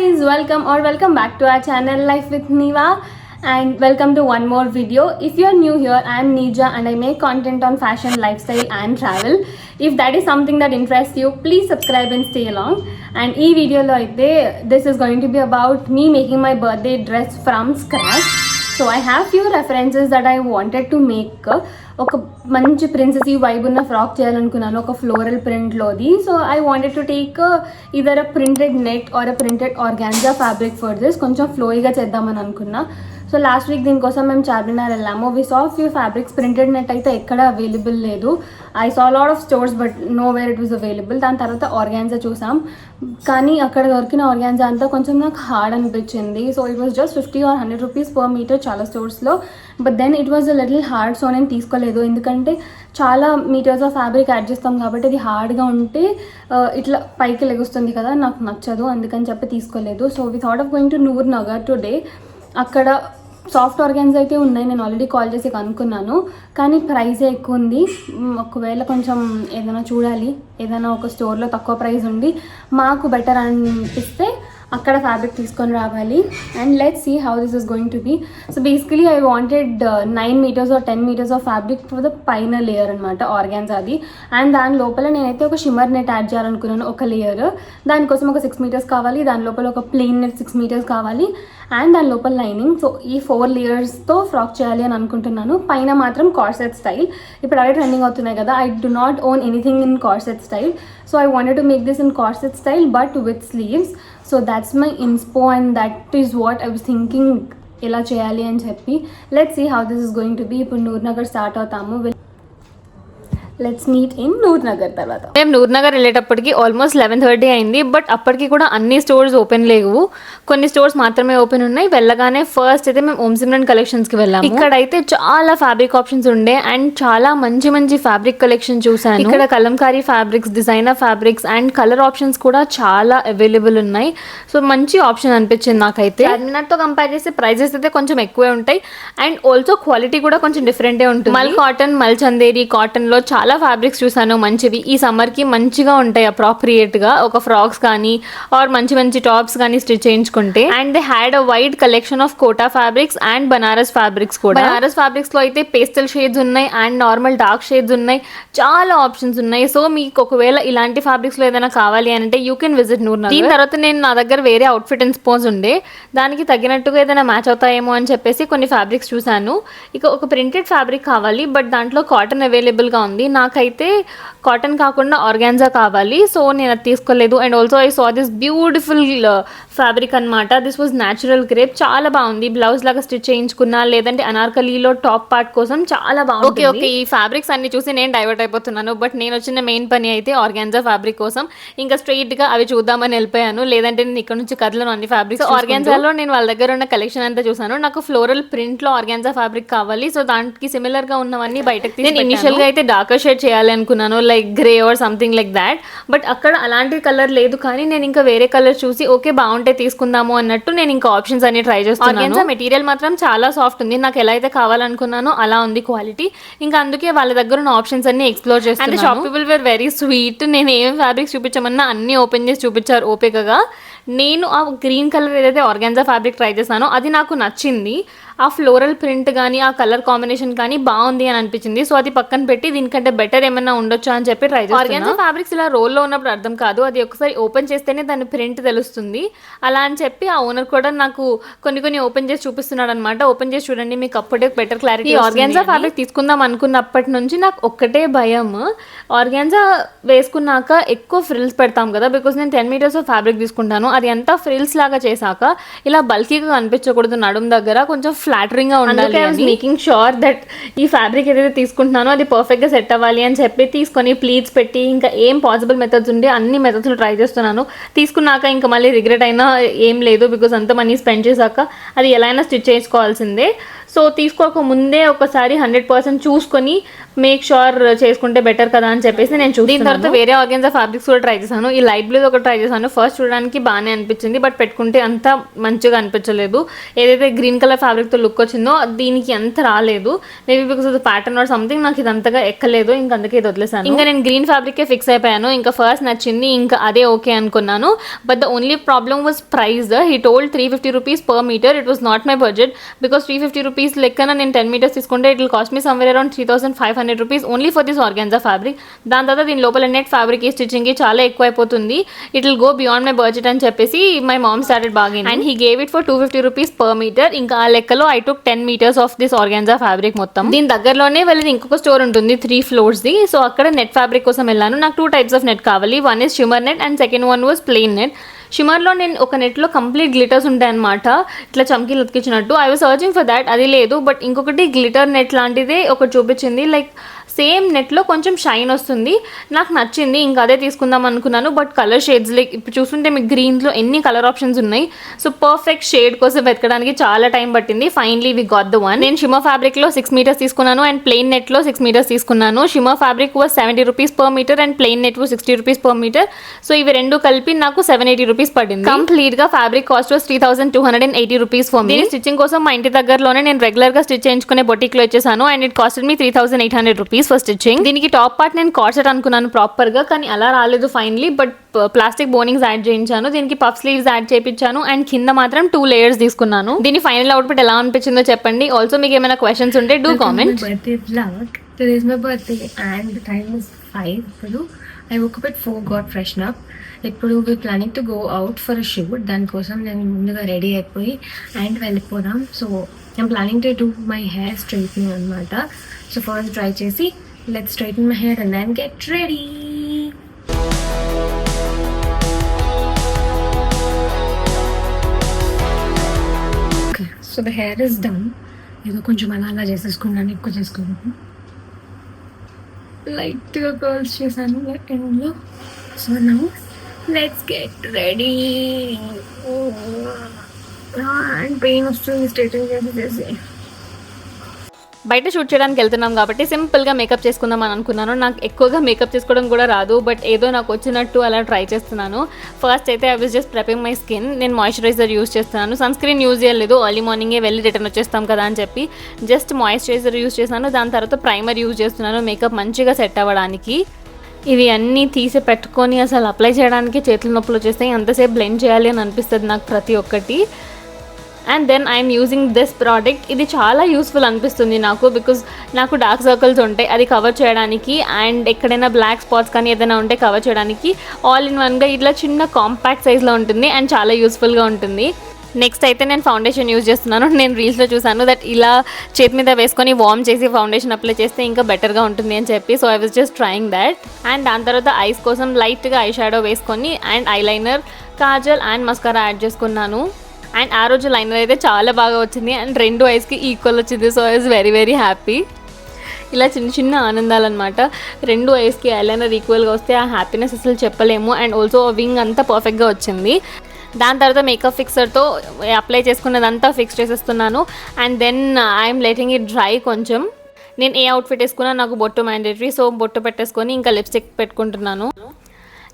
guys, welcome back to our channel Life with Niva, and welcome to one more video. If you are new here, I am Nija and I make content on fashion, lifestyle and travel. If that is something that interests you, please subscribe and stay along. And this video this is going to be about me making my birthday dress from scratch. So I have few references that I wanted to make. ఒక మంచి ప్రిన్సెసీ vibe ఉన్న frock చేయాలనుకున్నాను, ఒక floral ప్రింట్లోది. So I wanted to take either a printed net or a printed organza fabric for this. కొంచెం ఫ్లోయిగా చేద్దామని అనుకున్నా. సో లాస్ట్ వీక్ దీనికోసం మేము చార్మినార్ వెళ్ళాము. వి సా ఫ్యూ ఫ్యాబ్రిక్స్. ప్రింటెడ్ నెట్ అయితే ఎక్కడ అవైలబుల్ లేదు. I saw lot of stores but know where it was available. దాని తర్వాత ఆర్గాన్జా చూసాం, కానీ అక్కడ దొరికిన ఆర్గాన్జా అంతా కొంచెం నాకు హార్డ్ అనిపించింది. So it was just 50 or 100 rupees per metre చాలా స్టోర్స్లో. But then it was a little hard. సో నేను తీసుకోలేదు, ఎందుకంటే చాలా మీటర్స్ ఆఫ్ ఫ్యాబ్రిక్ యాడ్ చేస్తాం కాబట్టి అది హార్డ్గా ఉంటే ఇట్లా పైకి లెగుస్తుంది కదా, నాకు నచ్చదు, అందుకని చెప్పి తీసుకోలేదు. So we thought of going to Noor Nagar today. అక్కడ సాఫ్ట్ ఆర్గాన్స్ అయితే ఉన్నాయి, నేను ఆల్రెడీ కాల్ చేసి కనుక్కున్నాను, కానీ ప్రైజే ఎక్కువ ఉంది. ఒకవేళ కొంచెం ఏదైనా చూడాలి, ఏదైనా ఒక స్టోర్లో తక్కువ ప్రైస్ ఉండి మాకు బెటర్ అనిపిస్తే అక్కడ ఫ్యాబ్రిక్ తీసుకొని రావాలి. And let's see how this is going to be. So basically I wanted 9 meters or 10 meters of fabric for the పైన లేయర్ అనమాట, ఆర్గాన్స్ అది. అండ్ దాని లోపల నేనైతే ఒక షిమ్మర్ నెట్ యాడ్ చేయాలనుకున్నాను, ఒక లేయర్. దానికోసం ఒక 6 meters కావాలి, దాని లోపల ఒక ప్లెయిన్ నెట్ 6 meters కావాలి, అండ్ దాని లోపల లైనింగ్. సో ఈ 4 layers-తో ఫ్రాక్ చేయాలి అని అనుకుంటున్నాను. పైన మాత్రం కార్సెట్ స్టైల్. ఇప్పుడు అవే ట్రెండింగ్ అవుతున్నాయి కదా. I do not own anything in corset style. So I wanted to make this in corset style but with sleeves. So that's my inspo and that is what I was thinking ఎలా చేయాలి అని చెప్పి. Let's see how this is going to be. ఇప్పుడు Noor Nagar start అవుతాము. Let's meet in Noor Nagar. తర్వాత మేము నూర్ నగర్ వెళ్ళేటప్పటికి almost 11:30 అయింది. బట్ అప్పటికి కూడా అన్ని స్టోర్స్ ఓపెన్ లేవు, కొన్ని స్టోర్స్ మాత్రమే ఓపెన్ ఉన్నాయి. వెళ్ళగానే ఫస్ట్ అయితే మేము ఓం సిమ్రన్ కలెక్షన్స్కి వెళ్ళాము. ఇక్కడైతే చాలా ఫ్యాబ్రిక్ ఆప్షన్స్ ఉండే అండ్ చాలా మంచి మంచి ఫ్యాబ్రిక్ కలెక్షన్ చూసాను. ఇక్కడ Kalamkari fabrics, designer fabrics and colour options కూడా చాలా అవైలబుల్ ఉన్నాయి. సో మంచి ఆప్షన్ అనిపించింది నాకైతే. చార్మినార్తో కంపేర్ చేస్తే ప్రైజెస్ అయితే కొంచెం ఎక్కువే ఉంటాయి అండ్ ఆల్సో క్వాలిటీ కూడా కొంచెం డిఫరెంటే ఉంటుంది. మల్ కాటన్, మల్ చందేరి కాటన్లో చాలా ఫ్యాబ్రిక్స్ చూసాను మంచివి. ఈ సమ్మర్కి మంచిగా ఉంటాయి అప్రాప్రియేట్గా, ఒక ఫ్రాక్స్ కానీ ఆర్ మంచి మంచి టాప్స్ కానీ స్టిచ్ చేయించుకుంటే. And they had a wide collection of Kota fabrics and Banaras fabrics కూడా. బనారస్ ఫ్యాబ్రిక్స్ లో అయితే పేస్టల్ షేడ్స్ ఉన్నాయి అండ్ నార్మల్ డార్క్ షేడ్స్ ఉన్నాయి, చాలా ఆప్షన్స్ ఉన్నాయి. సో మీకు ఒకవేళ ఇలాంటి ఫ్యాబ్రిక్స్ లో ఏదైనా కావాలి అంటే you can visit Noor Nagar. దీని తర్వాత నేను నా దగ్గర వేరే అవుట్ఫిట్ ఇన్స్పోజ్ ఉండే, దానికి తగినట్టుగా ఏదైనా మ్యాచ్ అవుతాయేమో అని చెప్పేసి కొన్ని ఫ్యాబ్రిక్స్ చూసాను. ఇక ఒక ప్రింటెడ్ ఫ్యాబ్రిక్ కావాలి బట్ దాంట్లో కాటన్ అవైలబుల్గా ఉంది. నాకైతే కాటన్ కాకుండా ఆర్గాన్జా కావాలి, సో నేను అది తీసుకోలేదు. And also I saw this beautiful fabric అనమాట. దిస్ వాజ్ న్యాచురల్ క్రేప్, చాలా బాగుంది. బ్లౌజ్ లాగా స్టిచ్ చేయించుకున్నా లేదంటే అనార్కలీలో టాప్ పార్ట్ కోసం చాలా బాగుంది. ఓకే ఈ ఫ్యాబ్రిక్స్ అన్ని చూసి నేను డైవర్ట్ అయిపోతున్నాను, బట్ నేను వచ్చిన మెయిన్ పని అయితే ఆర్గాన్జా ఫ్యాబ్రిక్ కోసం. ఇంకా స్ట్రైట్ గా అవి చూద్దామని వెళ్ళిపోయాను, లేదంటే నేను ఇక్కడ నుంచి కదలను అన్ని ఫ్యాబ్రిక్స్. ఆర్గాన్జాలో నేను వాళ్ళ దగ్గర ఉన్న కలెక్షన్ అంతా చూసాను. నాకు ఫ్లోరల్ ప్రింట్ లో ఆర్గాన్జా ఫ్యాబ్రిక్ కావాలి, సో దానికి సిమిలర్ గా ఉన్నవన్నీ బయటకు తీసి నేను ఇనిషియల్ గా అయితే డార్కర్ షేడ్ చేయాలి అనుకున్నాను, like grey or something like that. But అక్కడ అలాంటి కలర్ లేదు, కానీ నేను ఇంకా వేరే కలర్ చూసి ఓకే బాగుంటే తీసుకుందాము అన్నట్టు నేను ఇంకా ఆప్షన్స్ అన్ని ట్రై చేస్తున్నాను. ఆర్గాన్జా మెటీరియల్ మాత్రం చాలా సాఫ్ట్ ఉంది, నాకు ఎలా అయితే కావాలనుకున్నానో అలా ఉంది క్వాలిటీ. ఇంకా అందుకే వాళ్ళ దగ్గర ఉన్న ఆప్షన్స్ అన్ని ఎక్స్ప్లోర్ చేస్తాను. And shop people were very sweet. నేను ఏం ఫ్యాబ్రిక్స్ చూపించమన్నా అన్ని ఓపెన్ చేసి చూపించారు ఓపికగా. నేను ఆ గ్రీన్ కలర్ ఏదైతే ఆర్గాన్జా ఫ్యాబ్రిక్ ట్రై చేశానో అది నాకు నచ్చింది. ఆ ఫ్లోరల్ ప్రింట్ కానీ ఆ కలర్ కాంబినేషన్ కానీ బాగుంది అని అనిపించింది. సో అది పక్కన పెట్టి దీనికంటే బెటర్ ఏమైనా ఉండొచ్చా అని చెప్పి ట్రై చేస్తాను. ఆర్గాన్జా ఫ్యాబ్రిక్స్ ఇలా రోల్లో ఉన్నప్పుడు అర్థం కాదు, అది ఒకసారి ఓపెన్ చేస్తేనే దాని ప్రింట్ తెలుస్తుంది. అలా అని చెప్పి ఆ ఓనర్ కూడా నాకు కొన్ని ఓపెన్ చేసి చూపిస్తున్నాడు అనమాట. ఓపెన్ చేసి చూడండి, మీకు అప్పుడే బెటర్ క్లారిటీ. ఆర్గాన్జా ఫ్యాబ్రిక్ తీసుకుందాం అనుకున్నప్పటి నుంచి నాకు ఒక్కటే భయం, ఆర్గాన్జా వేసుకున్నాక ఎక్కువ ఫ్రిల్స్ పెడతాం కదా, బికాస్ నేను 10 meters ఆఫ్ ఫ్యాబ్రిక్ తీసుకుంటాను. అది అంతా ఫ్రిల్స్ లాగా చేశాక ఇలా బల్కీగా కనిపించకూడదు, నడుం దగ్గర కొంచెం ఫ్లాటరింగ్ గా ఉండాలి. మేకింగ్ షూర్ దట్ ఈ ఫ్యాబ్రిక్ ఏదైతే తీసుకుంటున్నానో అది పర్ఫెక్ట్ గా సెట్ అవ్వాలి అని చెప్పి తీసుకొని ప్లీట్స్ పెట్టి ఇంకా ఏం పాసిబుల్ మెథడ్స్ ఉంటే అన్ని మెథడ్స్ ట్రై చేస్తున్నాను. తీసుకున్నాక ఇంకా మళ్ళీ రిగ్రెట్ అయినా ఏం లేదు, బికాస్ అంత మనీ స్పెండ్ చేశాక అది ఎలా అయినా స్టిచ్ చేసుకోవాల్సిందే. సో తీసుకోక ముందే ఒకసారి 100% చూసుకొని మేక్ షూర్ చేసుకుంటే బెటర్ కదా అని చెప్పేసి నేను చూసి దీని తర్వాత వేరే ఆర్గాన్జా ఫ్యాబ్రిక్స్ కూడా ట్రై చేశాను. ఈ లైట్ బ్లూ ఒక ట్రై చేశాను. ఫస్ట్ చూడడానికి బాగానే అనిపించింది, బట్ పెట్టుకుంటే అంత మంచిగా అనిపించలేదు. ఏదైతే గ్రీన్ కలర్ ఫ్యాబ్రిక్తో లుక్ వచ్చిందో దీనికి అంత రాలేదు. Maybe because of the pattern or something నాకు ఇది అంతగా ఎక్కలేదు, ఇంకా అందుకే ఇది వదిలేసాను. ఇంకా నేను గ్రీన్ ఫ్యాబ్రికే ఫిక్స్ అయిపోయాను. ఇంకా ఫస్ట్ నచ్చింది, ఇంకా అదే ఓకే అనుకున్నాను. But the only problem was price. He told 350 rupees per metre. It was not my budget because 350 rupees లెక్కన నేను 10 మీటర్స్ తీసుకుంటే it will cost me somewhere around 3500 rupees only for this organza fabric. దాని తర్వాత దీని లోపల net fabric stitching చాలా ఎక్కువ అయిపోతుంది. It will go beyond my budget అని చెప్పేసి my mom started bargaining and he gave it for 250 rupees per metre. ఇంకా ఆ లెక్కలో I took 10 metres of this organza fabric మొత్తం. దీని దగ్గరలోనే వెళ్ళి ఇంకొక స్టోర్ ఉంటుంది 3 floors ది. సో అక్కడ నెట్ ఫ్యాబ్రిక్ కోసం వెళ్ళాను. నాకు 2 types ఆఫ్ నెట్ కావాలి. One is shimmer net and second one was plain net. షిమర్లో నేను ఒక నెట్లో కంప్లీట్ గ్లిటర్స్ ఉంటాయి అనమాట, ఇట్లా చమ్కీలు ఉతికించినట్టు. I was searching for that, అది లేదు. బట్ ఇంకొకటి గ్లిటర్ నెట్ లాంటిదే ఒకటి చూపించింది, లైక్ సేమ్ నెట్లో కొంచెం షైన్ వస్తుంది. నాకు నచ్చింది, ఇంకా అదే తీసుకుందాం అనుకున్నాను. బట్ కలర్ షేడ్స్ లైక్ ఇప్పుడు చూస్తుంటే మీకు గ్రీన్లో ఎన్ని కలర్ ఆప్షన్స్ ఉన్నాయి. సో పర్ఫెక్ట్ షేడ్ కోసం వెతకడానికి చాలా టైం పట్టింది. Finally we got the one. నేను షిమ్మర్ ఫ్యాబ్రిక్లో 6 మీటర్స్ తీసుకున్నాను అండ్ ప్లెయిన్ నెట్లో 6 మీటర్స్ తీసుకున్నాను. Shimmer fabric was 70 rupees per metre and plain net was 60 rupees per metre. So ఇవి రెండు కలిపి నాకు 780 రూపీస్ పడింది. కంప్లీట్ గా fabric cost was 3280 rupees for me. Stitching కోసం మా ఇంటి దగ్గరలోనే నేను రెగ్యులర్ గా స్టిచ్ చేయించుకునే బొటిక్ లో ఇచ్చేసాను and it costed me 3800 rupees for stitching. దీనికి టాప్ పార్ట్ నేను కార్డ్ సెట్ అనుకున్నాను ప్రాపర్ గా, కానీ అలా రాలేదు ఫైనలీ. బట్ ప్లాస్టిక్ బోనింగ్స్ యాడ్ చేయించాను, దీనికి పఫ్ స్లీవ్స్ యాడ్ చేయించాను అండ్ కింద మాత్రం 2 లేయర్స్ తీసుకున్నాను. దీని ఫైనల్ అవుట్పుట్ ఎలా అనిపించిందో చెప్పండి. ఆల్సో మీకు ఏమైనా క్వశ్చన్స్ ఉంటే do comment. Today is my birthday and the time is 5. ఇప్పుడు I woke up at 4, got freshen up. ఇప్పుడు we planning to go out for a shoot. దానికోసం నేను ముందుగా రెడీ అయిపోయి అండ్ వెళ్ళిపోదాం. So I'm planning to do my hair straightening అనమాట. So first try చేసి let's straighten my hair and then get ready. Okay, so the hair is done. ఏదో కొంచెం అలా చేసేసుకున్నాను, ఎక్కువ చేసుకున్నాను. లైట్గా కర్ల్స్ చేశాను ఎండ్లో. So now let's get ready. And pain వస్తుంది స్ట్రైటింగ్ చేసి. బయట షూట్ చేయడానికి వెళ్తున్నాం కాబట్టి సింపుల్గా మేకప్ చేసుకుందాం అని అనుకున్నాను. నాకు ఎక్కువగా మేకప్ చేసుకోవడం కూడా రాదు, బట్ ఏదో నాకు వచ్చినట్టు అలా ట్రై చేస్తున్నాను. ఫస్ట్ అయితే I was just prepping my skin. నేను మాయిశ్చరైజర్ యూజ్ చేస్తున్నాను, సన్ స్క్రీన్ యూజ్ చేయలేదు. ఎర్లీ మార్నింగే వెళ్ళి రిటర్న్ వచ్చేస్తాం కదా అని చెప్పి జస్ట్ మాయిశ్చరైజర్ యూజ్ చేశాను. దాని తర్వాత ప్రైమర్ యూజ్ చేస్తున్నాను మేకప్ మంచిగా సెట్ అవ్వడానికి. ఇవి అన్నీ తీసి పెట్టుకొని అసలు అప్లై చేయడానికి చేతుల నొప్పులు వచ్చేస్తాయి. అంతసేపు బ్లెండ్ చేయాలి అని అనిపిస్తుంది నాకు ప్రతి ఒక్కటి. And then I'm using this product. ఇది చాలా యూస్ఫుల్ అనిపిస్తుంది నాకు, బికాజ్ నాకు డార్క్ సర్కిల్స్ ఉంటాయి, అది కవర్ చేయడానికి అండ్ ఎక్కడైనా బ్లాక్ స్పాట్స్ కానీ ఏదైనా ఉంటే కవర్ చేయడానికి ఆల్ ఇన్ వన్గా ఇట్లా చిన్న కాంపాక్ట్ సైజ్లో ఉంటుంది అండ్ చాలా యూస్ఫుల్గా ఉంటుంది. నెక్స్ట్ అయితే నేను ఫౌండేషన్ యూజ్ చేస్తున్నాను. నేను రీల్స్లో చూసాను దట్ ఇలా చేతి మీద వేసుకొని వార్మ్ చేసి ఫౌండేషన్ అప్లై చేస్తే ఇంకా బెటర్గా ఉంటుంది అని చెప్పి. So I was just trying that. And దాని తర్వాత ఐస్ కోసం లైట్గా ఐ షాడో వేసుకొని and eyeliner, Kajal and mascara add చేసుకున్నాను. అండ్ ఆ రోజు లైనర్ అయితే చాలా బాగా వచ్చింది అండ్ 2 ఐస్కి ఈక్వల్ వచ్చింది. So I was very very happy. ఇలా చిన్న చిన్న ఆనందాలు అనమాట. 2 ఐస్కి ఐలైనర్ ఈక్వల్గా వస్తే ఆ హ్యాపీనెస్ అసలు చెప్పలేము. అండ్ ఆల్సో వింగ్ అంతా పర్ఫెక్ట్గా వచ్చింది. దాని తర్వాత మేకప్ ఫిక్సర్తో అప్లై చేసుకున్నదంతా ఫిక్స్ చేసేస్తున్నాను and then I'm letting it dry కొంచెం. నేను ఏ అవుట్ఫిట్ వేసుకున్నా నాకు బొట్టు మ్యాండేటరీ, సో బొట్టు పెట్టేసుకొని ఇంకా లిప్స్టిక్ పెట్టుకుంటున్నాను.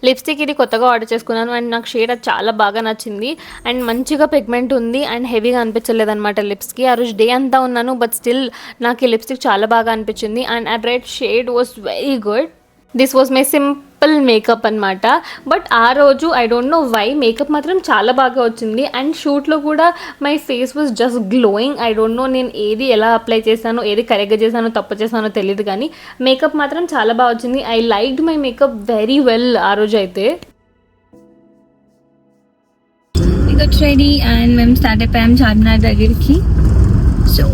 లిప్స్టిక్ ఇది కొత్తగా ఆర్డర్ చేసుకున్నాను అండ్ నాకు షేడ్ అది చాలా బాగా నచ్చింది అండ్ మంచిగా పిగ్మెంట్ ఉంది అండ్ హెవీగా అనిపించలేదు అనమాట లిప్స్కి. ఆ రోజు డే అంతా ఉన్నాను బట్ స్టిల్ నాకు ఈ లిప్స్టిక్ చాలా బాగా అనిపించింది అండ్ ఆ red shade was very good. This was my simple makeup అనమాట. బట్ ఆ రోజు I don't know why makeup మాత్రం చాలా బాగా వచ్చింది అండ్ షూట్లో కూడా my face was just glowing. I don't know నేను ఏది ఎలా అప్లై చేశానో, ఏది కరెక్ట్గా చేశానో తప్పు చేశానో తెలియదు, కానీ మేకప్ మాత్రం చాలా బాగా వచ్చింది. I liked my makeup very well ఆ రోజు అయితే. ఇక రెడీ అండ్ మేము స్టార్ట్ అయిపోయాం చార్మినార్ దగ్గరికి. సో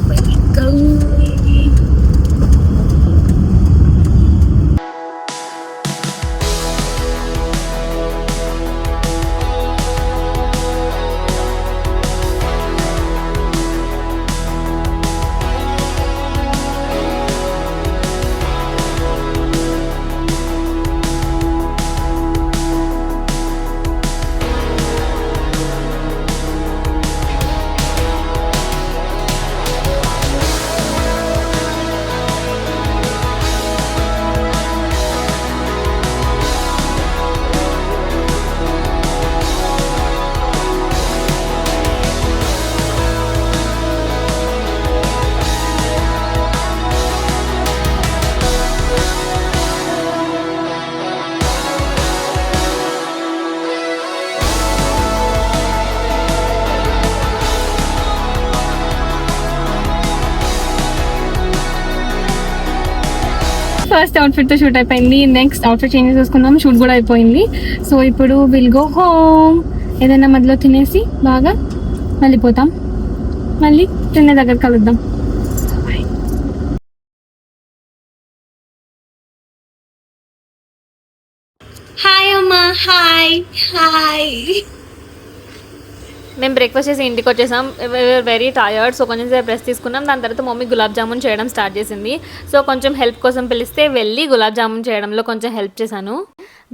ఫస్ట్ అవుట్ఫిట్తో షూట్ అయిపోయింది. నెక్స్ట్ అవుట్ఫిట్ చేంజ్ చేసుకుందాం, షూట్ కూడా అయిపోయింది. సో ఇప్పుడు విల్ గో హోమ్. ఏదైనా మధ్యలో తినేసి బాగా వెళ్ళిపోతాం. మళ్ళీ తినే దగ్గర కలుద్దాం. హాయ్ అమ్మా. Hi hi. మేము బ్రేక్ఫాస్ట్ చేసి ఇంటికి వచ్చేసాం. Very tired. సో కొంచెం సేపు రెస్ట్ తీసుకున్నాం. దాని తర్వాత మమ్మీ గులాబ్ జామున్ చేయడం స్టార్ట్ చేసింది. సో కొంచెం హెల్ప్ కోసం పిలిస్తే వెళ్ళి గులాబ్ జామున్ చేయడంలో కొంచెం హెల్ప్ చేశాను.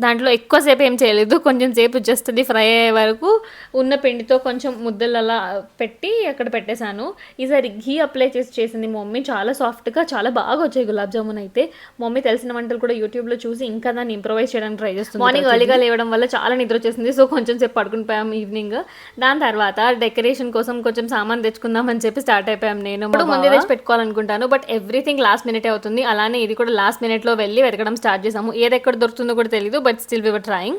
దాంట్లో ఎక్కువసేపు ఏం చేయలేదు, కొంచెం సేపు జస్ట్ అది ఫ్రై అయ్యే వరకు ఉన్న పిండితో కొంచెం ముద్దలు అలా పెట్టి అక్కడ పెట్టేశాను. ఈసారి ఘీ అప్లై చేసి చేసింది మమ్మీ. చాలా సాఫ్ట్గా చాలా బాగా వచ్చాయి గులాబ్ జామున్ అయితే. మమ్మీ తెలిసిన వంటలు కూడా యూట్యూబ్లో చూసి ఇంకా దాన్ని ఇంప్రొవైజ్ చేయడానికి ట్రై చేస్తుంది. మార్నింగ్ ఎర్లీగా లేవడం వల్ల చాలా నిద్ర వచ్చేసింది. సో కొంచెం సేపు పడుకుని పోయాం ఈవినింగ్. దాని తర్వాత డెకరేషన్ కోసం కొంచెం సామాన్ తెచ్చుకుందాం అని చెప్పి స్టార్ట్ అయిపోయాం. నేను ఇప్పుడు ముందే తెచ్చి పెట్టుకోవాలనుకుంటాను, బట్ ఎవ్రీథింగ్ లాస్ట్ మినిటే అవుతుంది. అలానే ఇది కూడా లాస్ట్ మినిట్లో వెళ్ళి వెతకడం స్టార్ట్ చేసాము. ఏది ఎక్కడ దొరుకుతుందో కూడా తెలియదు, but still we were trying.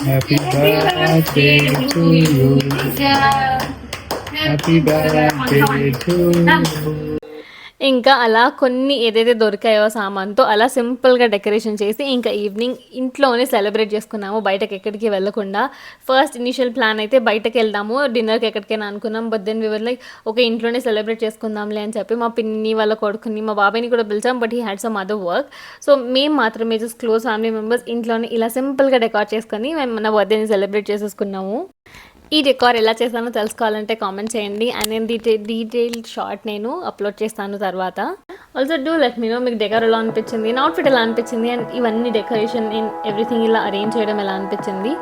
Happy birthday to you. Happy birthday to you. ఇంకా అలా కొన్ని ఏదైతే దొరికాయో సామాన్తో అలా సింపుల్గా డెకరేషన్ చేసి ఇంకా ఈవినింగ్ ఇంట్లోనే సెలబ్రేట్ చేసుకున్నాము, బయటకు ఎక్కడికి వెళ్ళకుండా. ఫస్ట్ ఇనిషియల్ ప్లాన్ అయితే బయటకు వెళ్దాము డిన్నర్కి ఎక్కడికైనా అనుకున్నాం. But then we were like okay ఇంట్లోనే సెలబ్రేట్ చేసుకుందాంలే అని చెప్పి మా పిన్ని వాళ్ళ కొడుకుని మా బాబాయ్ని కూడా పిలిచాం. But he had some other work. So మేము మాత్రమే జస్ట్ క్లోజ్ ఫ్యామిలీ మెంబర్స్ ఇంట్లోనే ఇలా సింపుల్గా డెకార్ చేసుకొని మేము మన బర్త్డేని సెలబ్రేట్ చేసేసుకున్నాము. ఈ డెకార్ ఎలా చేస్తానో తెలుసుకోవాలంటే కామెంట్ చేయండి. అండ్ నేను డీటెయిల్డ్ షార్ట్ నేను అప్లోడ్ చేస్తాను తర్వాత. Also do let me know మీకు డెకార్ ఎలా అనిపించింది, నా అవుట్ఫిట్ ఎలా అనిపించింది, అండ్ ఇవన్నీ డెకరేషన్ ఎవ్రీథింగ్ ఇలా అరేంజ్ చేయడం ఎలా అనిపించింది.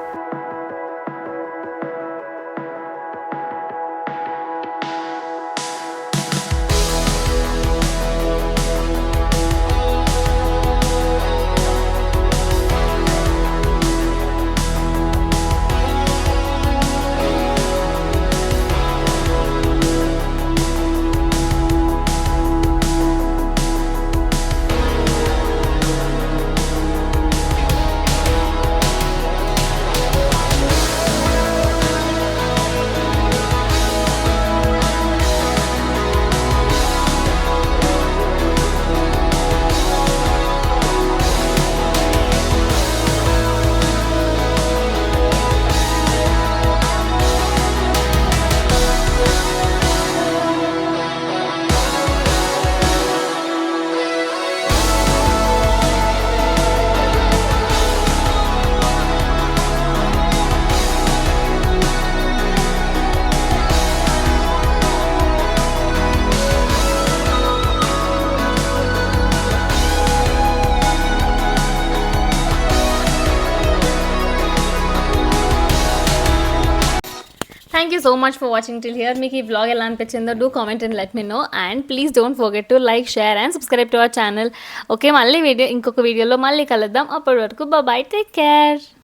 Thank you so much for watching till here. మీకు ఈ vlog ఎలా అనిపించిందో do comment and let me know, and please don't forget to like, share and subscribe to our channel. Okay మళ్ళీ ఇంకొక వీడియోలో మళ్ళీ కలుద్దాం. అప్పటి వరకు bye bye, take care.